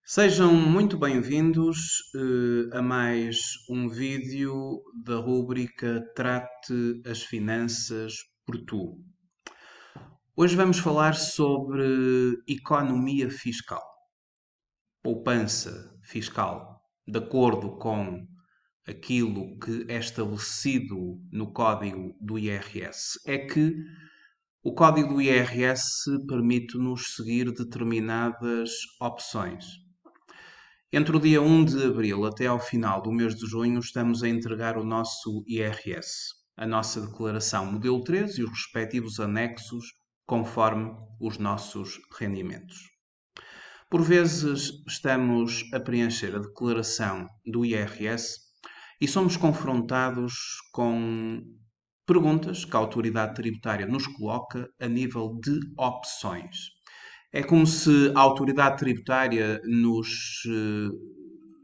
Sejam muito bem-vindos a mais um vídeo da rúbrica Trate as Finanças por Tu. Hoje vamos falar sobre economia fiscal, poupança fiscal, de acordo com aquilo que é estabelecido no código do IRS. É que o código do IRS permite-nos seguir determinadas opções. Entre o dia 1 de abril até ao final do mês de junho, estamos a entregar o nosso IRS, a nossa declaração modelo 3 e os respectivos anexos conforme os nossos rendimentos. Por vezes estamos a preencher a declaração do IRS e somos confrontados com perguntas que a autoridade tributária nos coloca a nível de opções. É como se a autoridade tributária nos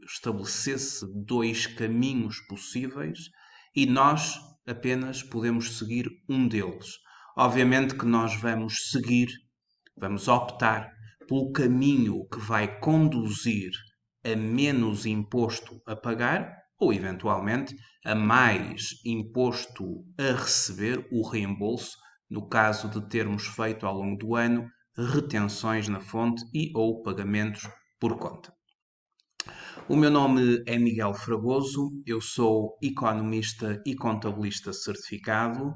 estabelecesse dois caminhos possíveis e nós apenas podemos seguir um deles. Obviamente que nós vamos optar pelo caminho que vai conduzir a menos imposto a pagar ou, eventualmente, a mais imposto a receber, o reembolso, no caso de termos feito ao longo do ano retenções na fonte e ou pagamentos por conta. O meu nome é Miguel Fragoso, eu sou economista e contabilista certificado,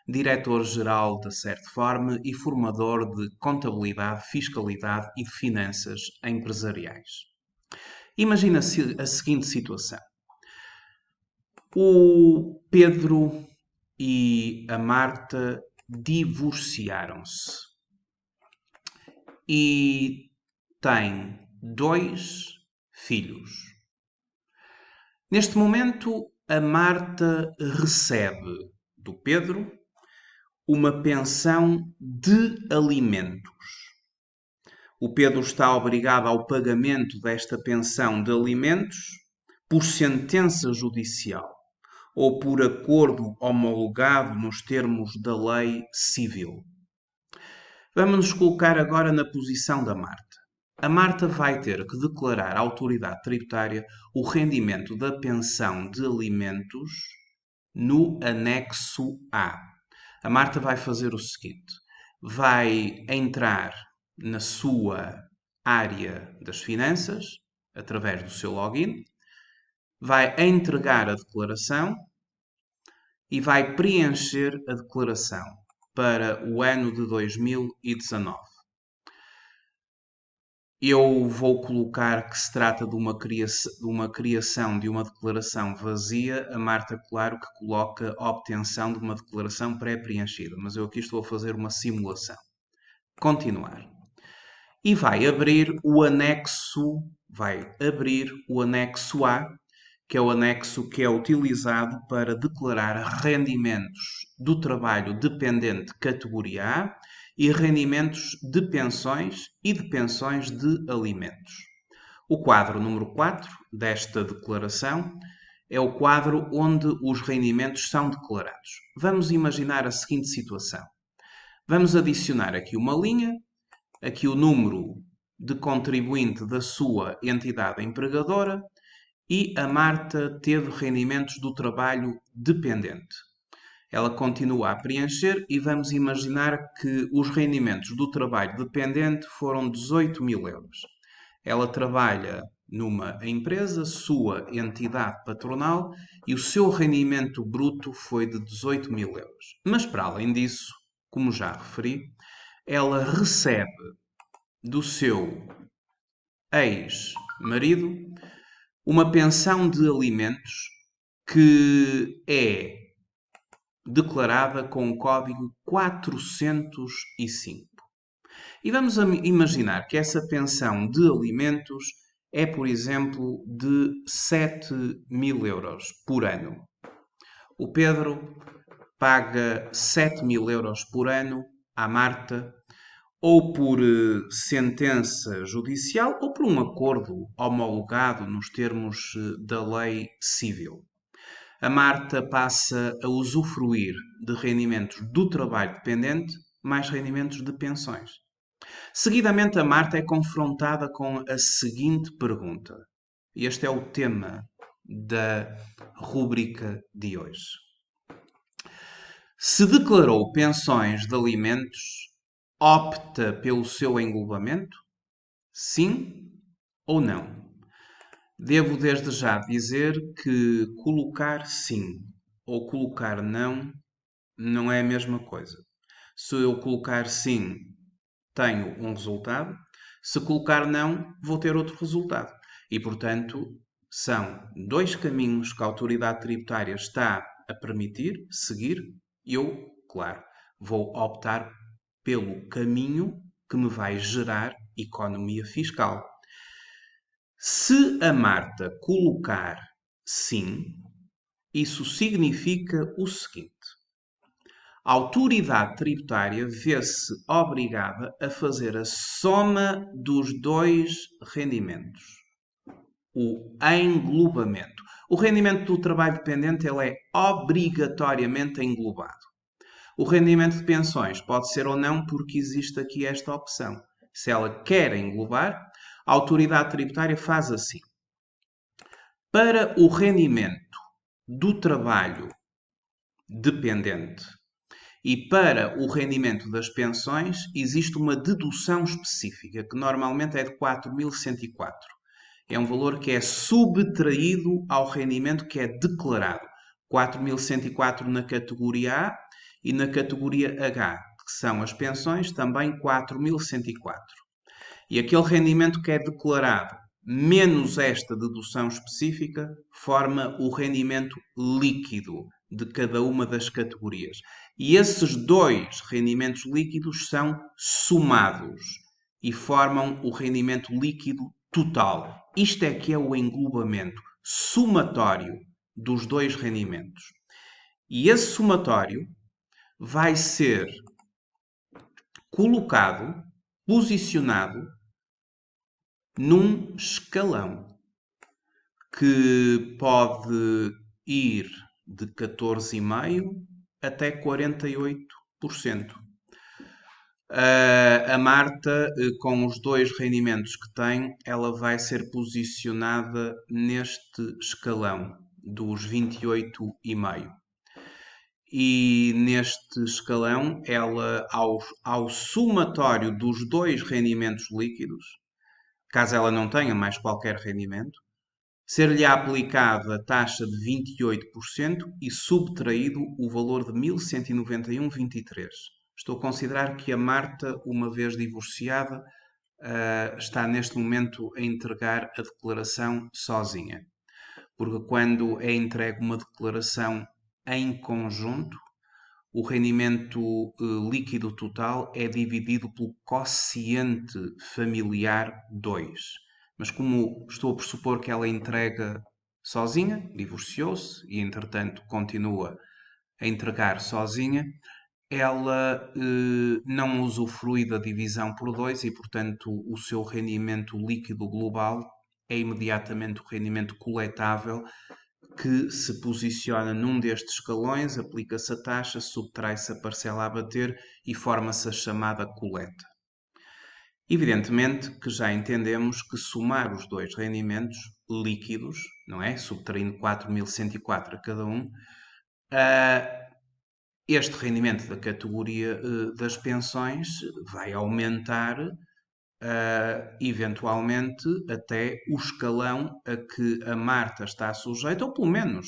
diretor-geral da Certform e formador de contabilidade, fiscalidade e finanças empresariais. Imagina-se a seguinte situação. O Pedro e a Marta divorciaram-se e têm dois filhos. Neste momento, a Marta recebe do Pedro uma pensão de alimentos. O Pedro está obrigado ao pagamento desta pensão de alimentos por sentença judicial ou por acordo homologado nos termos da lei civil. Vamos nos colocar agora na posição da Marta. A Marta vai ter que declarar à autoridade tributária o rendimento da pensão de alimentos no anexo A. A Marta vai fazer o seguinte: vai entrar na sua área das finanças, através do seu login, vai entregar a declaração e vai preencher a declaração para o ano de 2019. Eu vou colocar que se trata de uma criação de uma declaração vazia. A Marta, claro, que coloca a obtenção de uma declaração pré-preenchida, mas eu aqui estou a fazer uma simulação. Continuar. E vai abrir o anexo A, que é o anexo que é utilizado para declarar rendimentos do trabalho dependente categoria A e rendimentos de pensões e de pensões de alimentos. O quadro número 4 desta declaração é o quadro onde os rendimentos são declarados. Vamos imaginar a seguinte situação. Vamos adicionar aqui uma linha, aqui o número de contribuinte da sua entidade empregadora e a Marta teve rendimentos do trabalho dependente. Ela continua a preencher e vamos imaginar que os rendimentos do trabalho dependente foram 18.000 euros. Ela trabalha numa empresa, sua entidade patronal, e o seu rendimento bruto foi de 18.000 euros. Mas, para além disso, como já referi, ela recebe do seu ex-marido uma pensão de alimentos que é declarada com o código 405. E vamos imaginar que essa pensão de alimentos é, por exemplo, de 7.000 euros por ano. O Pedro paga 7.000 euros por ano à Marta, ou por sentença judicial ou por um acordo homologado nos termos da lei civil. A Marta passa a usufruir de rendimentos do trabalho dependente mais rendimentos de pensões. Seguidamente, a Marta é confrontada com a seguinte pergunta. Este é o tema da rúbrica de hoje. Se declarou pensões de alimentos, opta pelo seu englobamento? Sim ou não? Devo desde já dizer que colocar sim ou colocar não não é a mesma coisa. Se eu colocar sim, tenho um resultado. Se colocar não, vou ter outro resultado. E, portanto, são dois caminhos que a autoridade tributária está a permitir seguir. Eu, claro, vou optar pelo caminho que me vai gerar economia fiscal. Se a Marta colocar sim, isso significa o seguinte: a autoridade tributária vê-se obrigada a fazer a soma dos dois rendimentos, o englobamento. O rendimento do trabalho dependente ele é obrigatoriamente englobado. O rendimento de pensões pode ser ou não, porque existe aqui esta opção. Se ela quer englobar, a autoridade tributária faz assim. Para o rendimento do trabalho dependente e para o rendimento das pensões, existe uma dedução específica, que normalmente é de 4.104. É um valor que é subtraído ao rendimento que é declarado. 4.104 na categoria A e na categoria H, que são as pensões, também 4.104. E aquele rendimento que é declarado menos esta dedução específica forma o rendimento líquido de cada uma das categorias. E esses dois rendimentos líquidos são somados e formam o rendimento líquido total. Isto é que é o englobamento somatório dos dois rendimentos. E esse somatório vai ser colocado, posicionado num escalão que pode ir de 14,5% até 48%. A Marta, com os dois rendimentos que tem, ela vai ser posicionada neste escalão dos 28,5%. E neste escalão, ela, ao somatório dos dois rendimentos líquidos, caso ela não tenha mais qualquer rendimento, ser-lhe aplicada a taxa de 28% e subtraído o valor de 1.191,23. Estou a considerar que a Marta, uma vez divorciada, está neste momento a entregar a declaração sozinha. Porque quando é entregue uma declaração em conjunto, o rendimento líquido total é dividido pelo quociente familiar 2. Mas como estou a pressupor que ela entrega sozinha, divorciou-se e entretanto continua a entregar sozinha, ela não usufrui da divisão por 2 e, portanto, o seu rendimento líquido global é imediatamente o rendimento coletável que se posiciona num destes escalões, aplica-se a taxa, subtrai-se a parcela a bater e forma-se a chamada coleta. Evidentemente que já entendemos que somar os dois rendimentos líquidos, não é? Subtraindo 4.104 a cada um, este rendimento da categoria das pensões vai aumentar eventualmente até o escalão a que a Marta está sujeita, ou pelo menos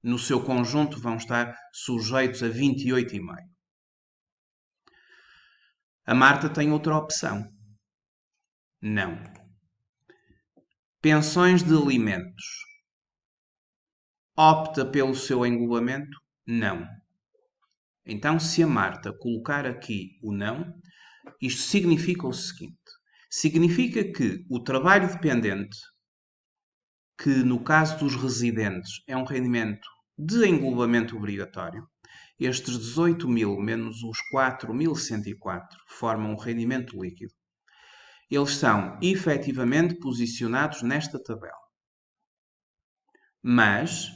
no seu conjunto vão estar sujeitos a 28,5. A Marta tem outra opção. Não. Pensões de alimentos. Opta pelo seu englobamento? Não. Então, se a Marta colocar aqui o não, isto significa o seguinte: significa que o trabalho dependente, que no caso dos residentes é um rendimento de englobamento obrigatório, estes 18.000 menos os 4.104 formam um rendimento líquido. Eles são efetivamente posicionados nesta tabela. Mas,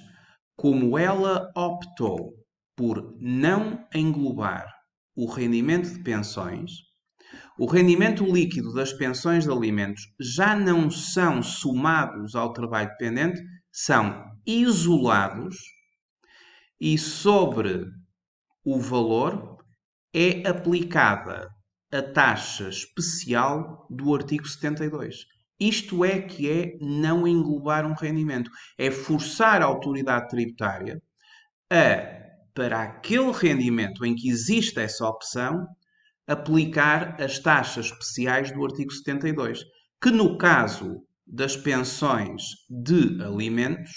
como ela optou por não englobar o rendimento de pensões, O rendimento líquido das pensões de alimentos já não são somados ao trabalho dependente, são isolados e sobre o valor é aplicada a taxa especial do artigo 72. Isto é que é não englobar um rendimento. É forçar a autoridade tributária a, para aquele rendimento em que existe essa opção, aplicar as taxas especiais do artigo 72, que no caso das pensões de alimentos,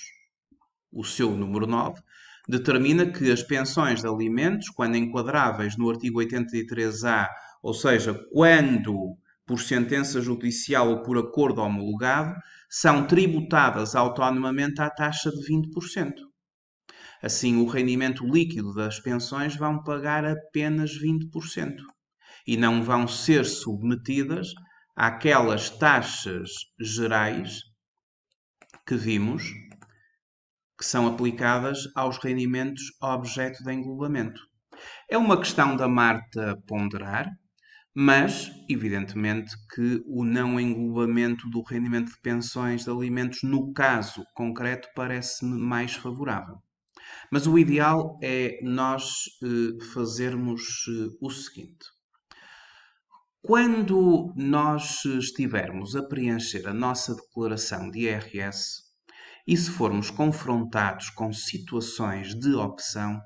o seu número 9, determina que as pensões de alimentos, quando enquadráveis no artigo 83A, ou seja, quando por sentença judicial ou por acordo homologado, são tributadas autonomamente à taxa de 20%. Assim, o rendimento líquido das pensões vão pagar apenas 20% e não vão ser submetidas àquelas taxas gerais que vimos que são aplicadas aos rendimentos objeto de englobamento. É uma questão da Marta ponderar, mas, evidentemente, que o não englobamento do rendimento de pensões de alimentos, no caso concreto, parece-me mais favorável. Mas o ideal é nós fazermos o seguinte. Quando nós estivermos a preencher a nossa declaração de IRS e se formos confrontados com situações de opção,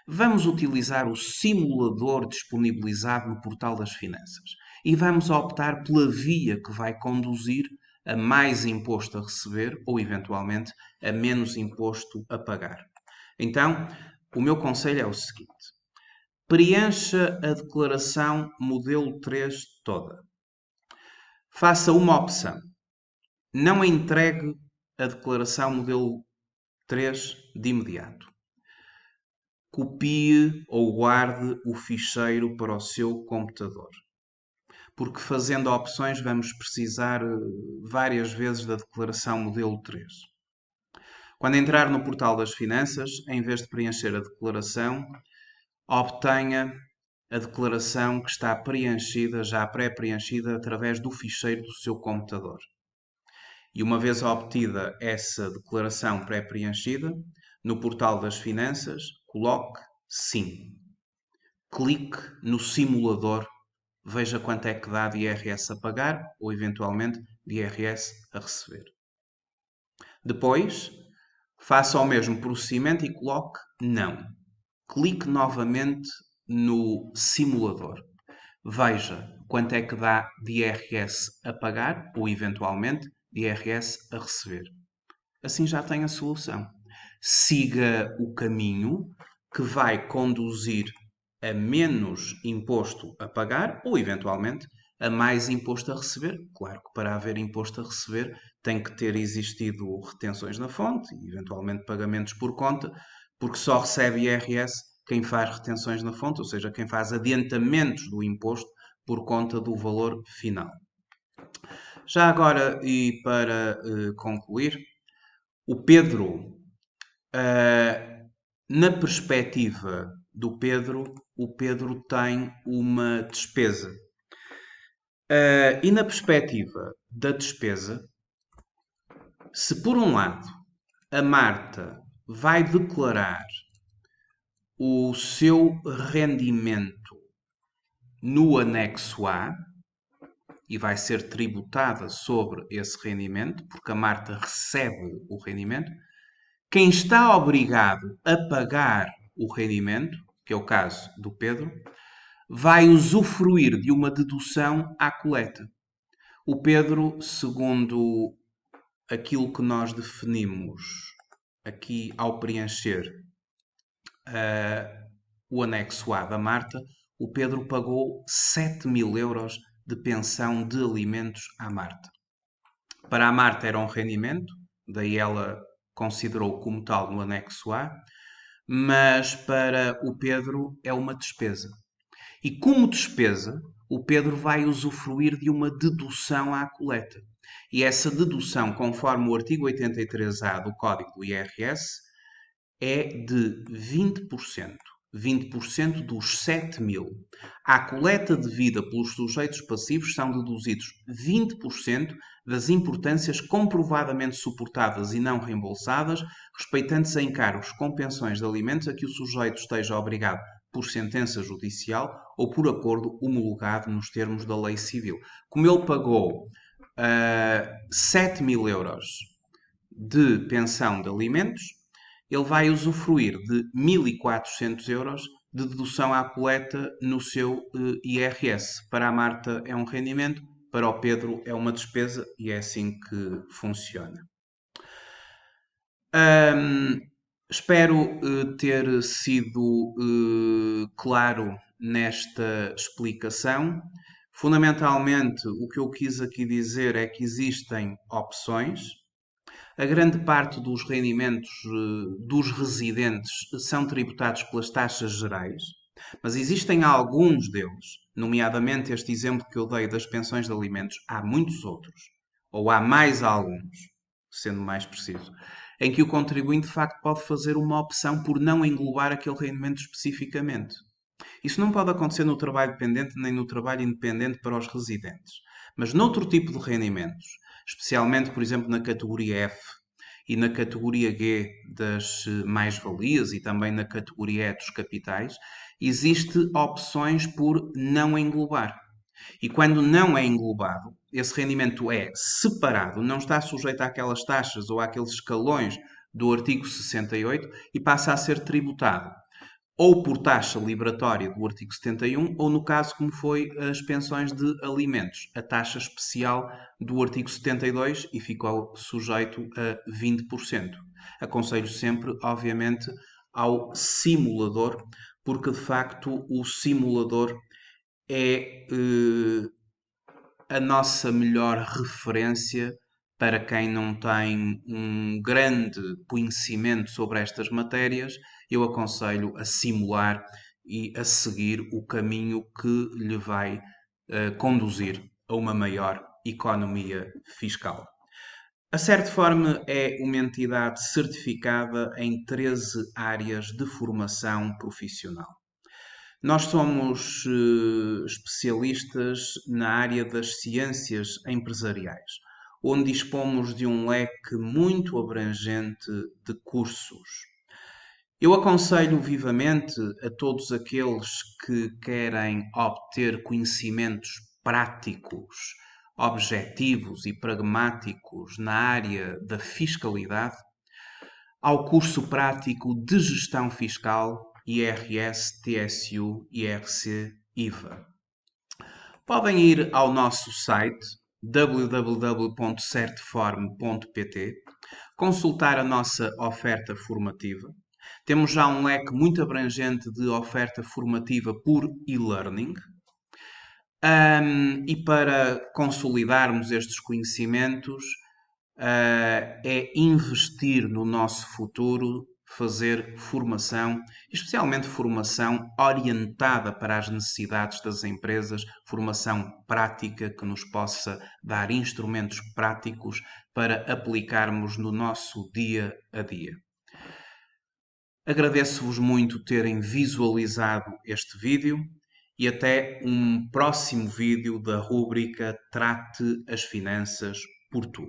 vamos utilizar o simulador disponibilizado no Portal das Finanças e vamos optar pela via que vai conduzir a mais imposto a receber ou, eventualmente, a menos imposto a pagar. Então, o meu conselho é o seguinte: preencha a declaração modelo 3 toda. Faça uma opção. Não entregue a declaração modelo 3 de imediato. Copie ou guarde o ficheiro para o seu computador. Porque fazendo opções vamos precisar várias vezes da declaração modelo 3. Quando entrar no portal das finanças, em vez de preencher a declaração, obtenha a declaração que está preenchida, já pré-preenchida, através do ficheiro do seu computador. E uma vez obtida essa declaração pré-preenchida, no portal das finanças, coloque Sim. Clique no simulador, veja quanto é que dá de IRS a pagar ou, eventualmente, de IRS a receber. Depois, faça o mesmo procedimento e coloque Não. Clique novamente no simulador. Veja quanto é que dá de IRS a pagar ou, eventualmente, de IRS a receber. Assim já tem a solução. Siga o caminho que vai conduzir a menos imposto a pagar ou, eventualmente, a mais imposto a receber. Claro que para haver imposto a receber tem que ter existido retenções na fonte e, eventualmente, pagamentos por conta, porque só recebe IRS quem faz retenções na fonte, ou seja, quem faz adiantamentos do imposto por conta do valor final. Já agora, e para concluir, o Pedro, na perspectiva do Pedro, o Pedro tem uma despesa. E na perspectiva da despesa, se por um lado a Marta vai declarar o seu rendimento no anexo A e vai ser tributada sobre esse rendimento, porque a Marta recebe o rendimento, quem está obrigado a pagar o rendimento, que é o caso do Pedro, vai usufruir de uma dedução à coleta. O Pedro, segundo aquilo que nós definimos aqui ao preencher o anexo A da Marta, o Pedro pagou 7.000 euros de pensão de alimentos à Marta. Para a Marta era um rendimento, daí ela considerou como tal no anexo A, mas para o Pedro é uma despesa. E como despesa, o Pedro vai usufruir de uma dedução à coleta. E essa dedução, conforme o artigo 83A do Código do IRS, é de 20%. 20% dos 7.000. À coleta devida pelos sujeitos passivos são deduzidos 20% das importâncias comprovadamente suportadas e não reembolsadas, respeitantes a encargos com pensões de alimentos a que o sujeito esteja obrigado por sentença judicial ou por acordo homologado nos termos da lei civil. Como ele pagou 7.000 euros de pensão de alimentos, ele vai usufruir de 1.400 euros de dedução à coleta no seu IRS. Para a Marta é um rendimento, para o Pedro é uma despesa e é assim que funciona. Espero ter sido claro nesta explicação. Fundamentalmente, o que eu quis aqui dizer é que existem opções. A grande parte dos rendimentos dos residentes são tributados pelas taxas gerais, mas existem alguns deles, nomeadamente este exemplo que eu dei das pensões de alimentos, há muitos outros, ou há mais alguns, sendo mais preciso, em que o contribuinte de facto pode fazer uma opção por não englobar aquele rendimento especificamente. Isso não pode acontecer no trabalho dependente nem no trabalho independente para os residentes. Mas noutro tipo de rendimentos, especialmente, por exemplo, na categoria F e na categoria G das mais-valias e também na categoria E dos capitais, existe opções por não englobar. E quando não é englobado, esse rendimento é separado, não está sujeito àquelas taxas ou àqueles escalões do artigo 68 e passa a ser tributado ou por taxa liberatória do artigo 71, ou no caso como foi as pensões de alimentos, a taxa especial do artigo 72 e ficou sujeito a 20%. Aconselho sempre, obviamente, ao simulador, porque de facto o simulador é a nossa melhor referência para quem não tem um grande conhecimento sobre estas matérias. Eu aconselho a simular e a seguir o caminho que lhe vai conduzir a uma maior economia fiscal. A Certform é uma entidade certificada em 13 áreas de formação profissional. Nós somos especialistas na área das ciências empresariais, onde dispomos de um leque muito abrangente de cursos. Eu aconselho vivamente a todos aqueles que querem obter conhecimentos práticos, objetivos e pragmáticos na área da fiscalidade, ao curso prático de gestão fiscal IRS, TSU, IRC, IVA. Podem ir ao nosso site www.certform.pt, consultar a nossa oferta formativa. Temos já um leque muito abrangente de oferta formativa por e-learning. E para consolidarmos estes conhecimentos, é investir no nosso futuro, fazer formação, especialmente formação orientada para as necessidades das empresas, formação prática que nos possa dar instrumentos práticos para aplicarmos no nosso dia a dia. Agradeço-vos muito terem visualizado este vídeo e até um próximo vídeo da rúbrica Trate as Finanças por Tu.